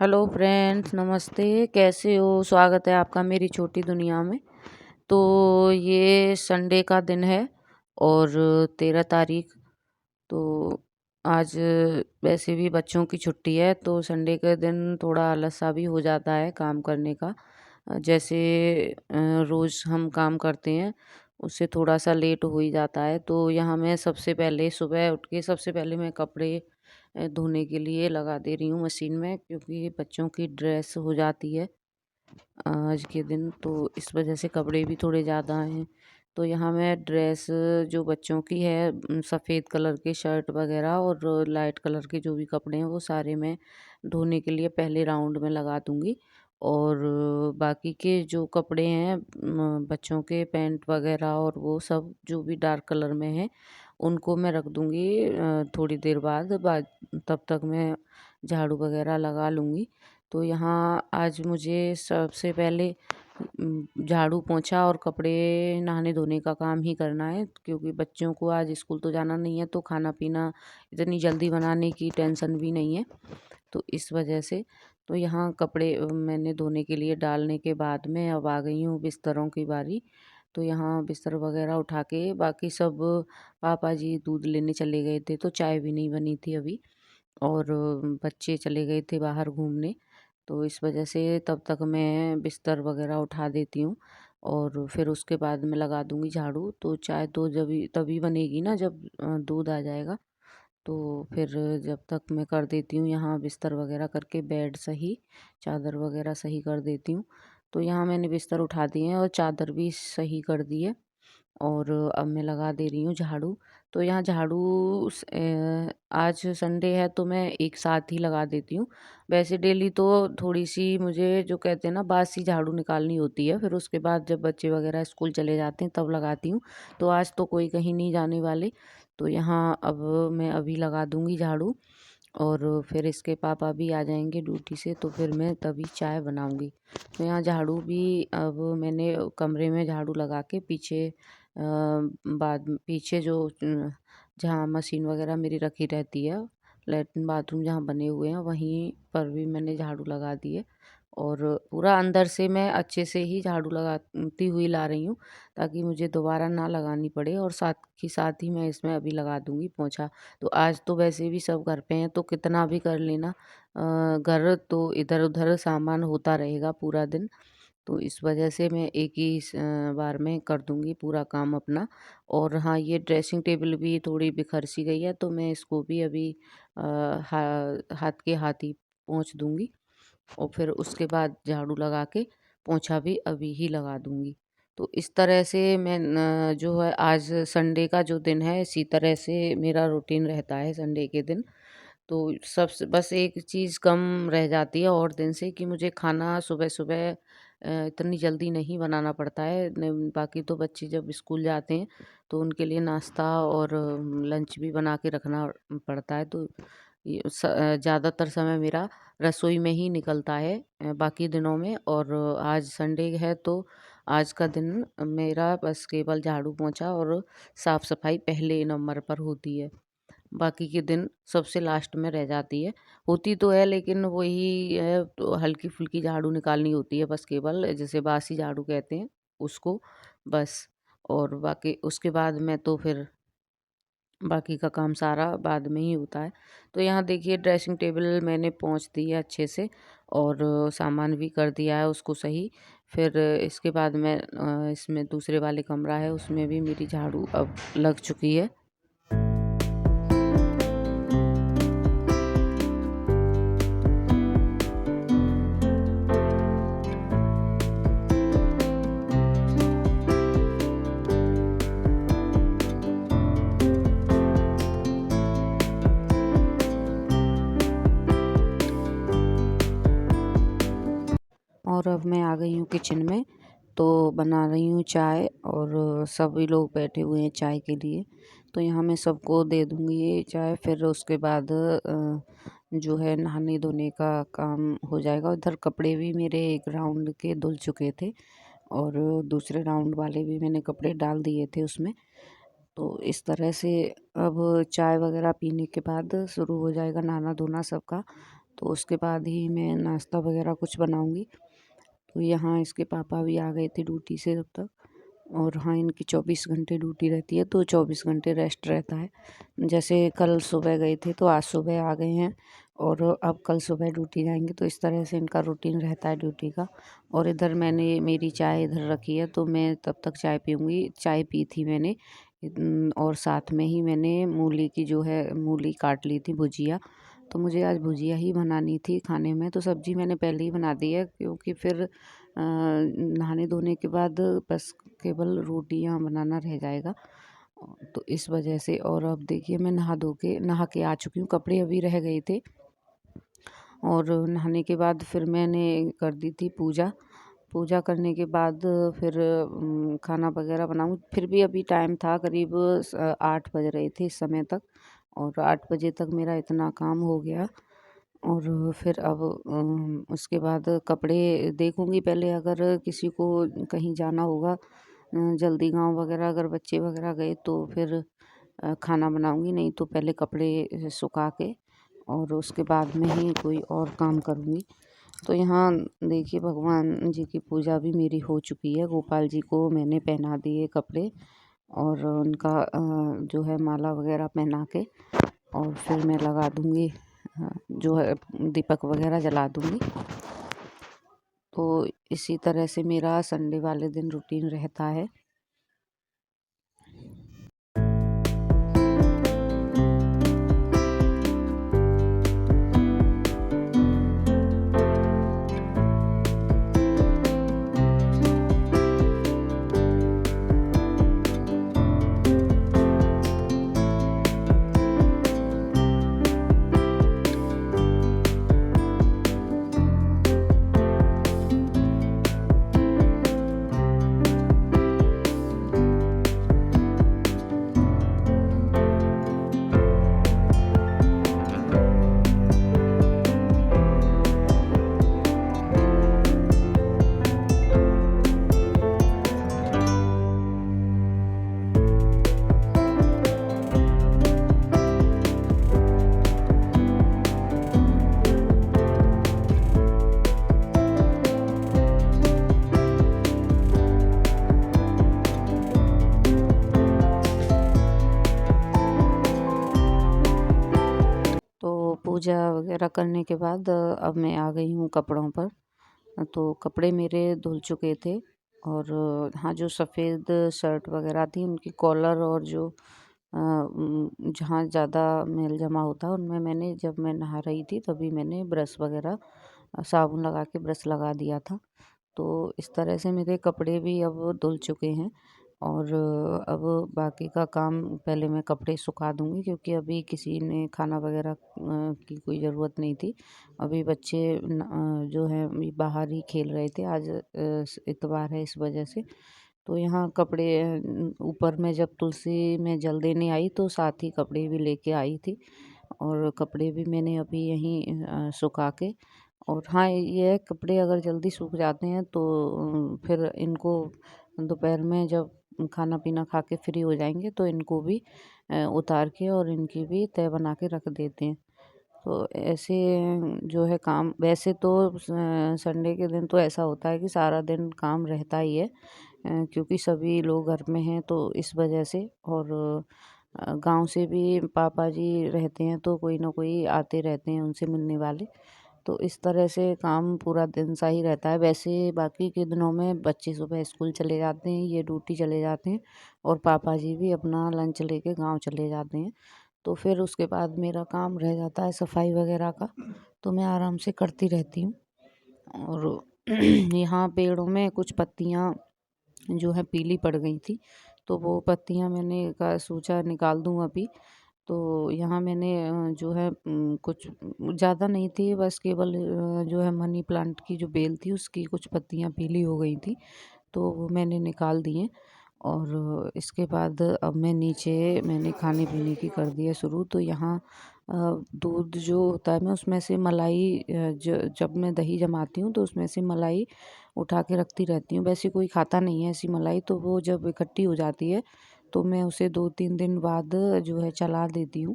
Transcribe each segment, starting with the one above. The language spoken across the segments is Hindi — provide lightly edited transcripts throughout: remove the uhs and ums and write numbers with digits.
हेलो फ्रेंड्स, नमस्ते। कैसे हो? स्वागत है आपका मेरी छोटी दुनिया में। तो ये संडे का दिन है और 13 तारीख। तो आज वैसे भी बच्चों की छुट्टी है, तो संडे के दिन थोड़ा आलस सा भी हो जाता है काम करने का। जैसे रोज़ हम काम करते हैं, उससे थोड़ा सा लेट हो ही जाता है। तो यहाँ मैं सबसे पहले सुबह उठ के सबसे पहले मैं कपड़े धोने के लिए लगा दे रही हूँ मशीन में, क्योंकि बच्चों की ड्रेस हो जाती है आज के दिन, तो इस वजह से कपड़े भी थोड़े ज़्यादा हैं। तो यहाँ मैं ड्रेस जो बच्चों की है, सफ़ेद कलर के शर्ट वगैरह और लाइट कलर के जो भी कपड़े हैं वो सारे मैं धोने के लिए पहले राउंड में लगा दूँगी। और बाकी के जो कपड़े हैं, बच्चों के पैंट वगैरह और वो सब जो भी डार्क कलर में हैं, उनको मैं रख दूँगी थोड़ी देर बाद तब तक मैं झाड़ू वगैरह लगा लूँगी। तो यहाँ आज मुझे सबसे पहले झाड़ू पोंछा और कपड़े नहाने धोने का काम ही करना है, क्योंकि बच्चों को आज स्कूल तो जाना नहीं है, तो खाना पीना इतनी जल्दी बनाने की टेंशन भी नहीं है। तो इस वजह से तो यहाँ कपड़े मैंने धोने के लिए डालने के बाद में अब आ गई हूँ बिस्तरों की बारी। तो यहाँ बिस्तर वगैरह उठा के बाकी सब, पापा जी दूध लेने चले गए थे, तो चाय भी नहीं बनी थी अभी। और बच्चे चले गए थे बाहर घूमने, तो इस वजह से तब तक मैं बिस्तर वगैरह उठा देती हूँ और फिर उसके बाद मैं लगा दूँगी झाड़ू। तो चाय तो जब तभी बनेगी ना जब दूध आ जाएगा। तो फिर जब तक मैं कर देती हूँ यहाँ बिस्तर वगैरह करके बेड सही, चादर वगैरह सही कर देती हूँ। तो यहाँ मैंने बिस्तर उठा दिए हैं और चादर भी सही कर दी है और अब मैं लगा दे रही हूँ झाड़ू। तो यहाँ झाड़ू आज संडे है तो मैं एक साथ ही लगा देती हूँ। वैसे डेली तो थोड़ी-सी मुझे जो कहते हैं ना बासी झाड़ू निकालनी होती है, फिर उसके बाद जब बच्चे वगैरह स्कूल चले जाते हैं तब लगाती हूँ। तो आज तो कोई कहीं नहीं जाने वाले, तो यहाँ अब मैं अभी लगा दूँगी झाड़ू और फिर इसके पापा भी आ जाएँगे ड्यूटी से, तो फिर मैं तभी चाय बनाऊँगी। तो यहाँ झाड़ू भी अब मैंने कमरे में झाड़ू लगा के पीछे पीछे जो जहाँ मशीन वगैरह मेरी रखी रहती है, लैट्रिन बाथरूम जहाँ बने हुए हैं वहीं पर भी मैंने झाड़ू लगा दी है। और पूरा अंदर से मैं अच्छे से ही झाड़ू लगाती हुई ला रही हूँ, ताकि मुझे दोबारा ना लगानी पड़े, और साथ ही मैं इसमें अभी लगा दूँगी पोंछा। तो आज तो वैसे भी सब घर पे हैं, तो कितना भी कर लेना, घर तो इधर-उधर सामान होता रहेगा पूरा दिन। तो इस वजह से मैं एक ही बार में कर दूँगी पूरा काम अपना। और हाँ, ये ड्रेसिंग टेबल भी थोड़ी बिखर सी गई है, तो मैं इसको भी अभी अ, हा हाथ के हाथ ही पोंछ दूँगी और फिर उसके बाद झाड़ू लगा के पोंछा भी अभी ही लगा दूँगी। तो इस तरह से मैं जो है आज संडे का जो दिन है, इसी तरह से मेरा रूटीन रहता है संडे के दिन। तो सबसे बस एक चीज़ कम रह जाती है और दिन से, कि मुझे खाना सुबह-सुबह इतनी जल्दी नहीं बनाना पड़ता है। न बाकी तो बच्चे जब स्कूल जाते हैं, तो उनके लिए नाश्ता और लंच भी बना के रखना पड़ता है। तो ज़्यादातर समय मेरा रसोई में ही निकलता है बाकी दिनों में। और आज संडे है तो आज का दिन मेरा बस केवल झाड़ू पोंछा और साफ-सफाई पहले नंबर पर होती है। बाकी के दिन सबसे लास्ट में रह जाती है। होती तो है लेकिन वही है, तो हल्की-फुल्की झाड़ू निकालनी होती है बस केवल, जिसे बासी झाड़ू कहते हैं उसको, बस। और बाकी उसके बाद में तो फिर बाकी का काम सारा बाद में ही होता है। तो यहाँ देखिए ड्रेसिंग टेबल मैंने पोंछ दी है अच्छे से और सामान भी कर दिया है उसको सही। फिर इसके बाद में इसमें दूसरे वाले कमरा है, उसमें भी मेरी झाड़ू अब लग चुकी है। और अब मैं आ गई हूँ किचन में, तो बना रही हूँ चाय और सभी लोग बैठे हुए हैं चाय के लिए। तो यहाँ मैं सबको दे दूँगी ये चाय, फिर उसके बाद जो है नहाने धोने का काम हो जाएगा। उधर कपड़े भी मेरे एक राउंड के धुल चुके थे और दूसरे राउंड वाले भी मैंने कपड़े डाल दिए थे उसमें। तो इस तरह से अब चाय वगैरह पीने के बाद शुरू हो जाएगा नहाना धोना सबका। तो उसके बाद ही मैं नाश्ता वगैरह कुछ बनाऊँगी। तो यहाँ इसके पापा भी आ गए थे ड्यूटी से तब तक। और हाँ, इनकी 24 घंटे ड्यूटी रहती है, तो 24 घंटे रेस्ट रहता है। जैसे कल सुबह गए थे तो आज सुबह आ गए हैं और अब कल सुबह ड्यूटी जाएंगे, तो इस तरह से इनका रूटीन रहता है ड्यूटी का। और इधर मैंने मेरी चाय इधर रखी है, तो मैं तब तक चाय पीऊँगी। चाय पी थी मैंने और साथ में ही मैंने मूली की जो है मूली काट ली थी भुजिया। तो मुझे आज भुजिया ही बनानी थी खाने में, तो सब्ज़ी मैंने पहले ही बना दी है, क्योंकि फिर नहाने धोने के बाद बस केवल रोटियां बनाना रह जाएगा। तो इस वजह से। और अब देखिए मैं नहा के आ चुकी हूँ, कपड़े अभी रह गए थे। और नहाने के बाद फिर मैंने कर दी थी पूजा। पूजा करने के बाद फिर खाना वगैरह बनाऊँ, फिर भी अभी टाइम था करीब 8 बज रहे थे इस समय तक। और 8 बजे तक मेरा इतना काम हो गया। और फिर अब उसके बाद कपड़े देखूँगी पहले, अगर किसी को कहीं जाना होगा जल्दी गाँव वगैरह, अगर बच्चे वगैरह गए तो फिर खाना बनाऊँगी, नहीं तो पहले कपड़े सुखा के और उसके बाद में ही कोई और काम करूँगी। तो यहाँ देखिए भगवान जी की पूजा भी मेरी हो चुकी है। गोपाल जी को मैंने पहना दिए कपड़े और उनका जो है माला वगैरह पहना के, और फिर मैं लगा दूँगी जो है दीपक वगैरह जला दूँगी। तो इसी तरह से मेरा संडे वाले दिन रूटीन रहता है। तो पूजा वगैरह करने के बाद अब मैं आ गई हूँ कपड़ों पर। तो कपड़े मेरे धुल चुके थे। और हाँ, जो सफ़ेद शर्ट वगैरह थी उनकी कॉलर और जो जहाँ ज़्यादा मैल जमा होता है उनमें मैंने, जब मैं नहा रही थी तभी मैंने ब्रश वगैरह साबुन लगा के ब्रश लगा दिया था। तो इस तरह से मेरे कपड़े भी अब धुल चुके हैं। और अब बाकी का काम, पहले मैं कपड़े सुखा दूँगी, क्योंकि अभी किसी ने खाना वगैरह की कोई ज़रूरत नहीं थी। अभी बच्चे जो हैं अभी बाहर ही खेल रहे थे, आज इतवार है इस वजह से। तो यहाँ कपड़े ऊपर मैं जब तुलसी में जल देने आई तो साथ ही कपड़े भी लेके आई थी। और कपड़े भी मैंने अभी यहीं सुखा के। और हाँ, ये है कपड़े अगर जल्दी सूख जाते हैं तो फिर इनको दोपहर में जब खाना पीना खा के फ्री हो जाएंगे तो इनको भी उतार के और इनकी भी तह बना के रख देते हैं। तो ऐसे जो है काम, वैसे तो संडे के दिन तो ऐसा होता है कि सारा दिन काम रहता ही है, क्योंकि सभी लोग घर में हैं तो इस वजह से। और गांव से भी पापा जी रहते हैं तो कोई ना कोई आते रहते हैं उनसे मिलने वाले। तो इस तरह से काम पूरा दिन सा ही रहता है। वैसे बाकी के दिनों में बच्चे सुबह स्कूल चले जाते हैं, ये ड्यूटी चले जाते हैं और पापा जी भी अपना लंच लेके गांव चले जाते हैं। तो फिर उसके बाद मेरा काम रह जाता है सफाई वगैरह का, तो मैं आराम से करती रहती हूँ। और यहाँ पेड़ों में कुछ पत्तियाँ जो है पीली पड़ गई थी, तो वो पत्तियाँ मैंने का सोचा निकाल दूँ अभी। तो यहाँ मैंने जो है कुछ ज़्यादा नहीं थी, बस केवल जो है मनी प्लांट की जो बेल थी उसकी कुछ पत्तियाँ पीली हो गई थी, तो वो मैंने निकाल दी हैं। और इसके बाद अब मैं नीचे मैंने खाने पीने की कर दी है शुरू। तो यहाँ दूध जो होता है मैं उसमें से मलाई जब मैं दही जमाती हूँ तो उसमें से मलाई उठा के रखती रहती हूँ। वैसे कोई खाता नहीं है ऐसी मलाई, तो वो जब इकट्ठी हो जाती है तो मैं उसे 2-3 दिन बाद जो है चला देती हूँ।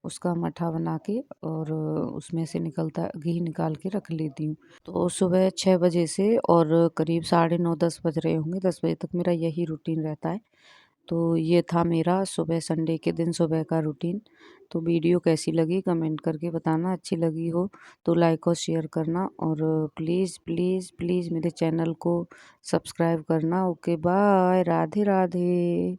उसका मट्ठा बना के और उसमें से निकलता घी निकाल के रख लेती हूँ। तो सुबह 6 बजे से और करीब साढ़े 9 10 बज रहे होंगे, 10 बजे तक मेरा यही रूटीन रहता है। तो ये था मेरा सुबह संडे के दिन सुबह का रूटीन। तो वीडियो कैसी लगी कमेंट करके बताना, अच्छी लगी हो तो लाइक और शेयर करना और प्लीज़ प्लीज़ प्लीज़ मेरे चैनल को सब्सक्राइब करना। Okay bye, Radhe Radhe.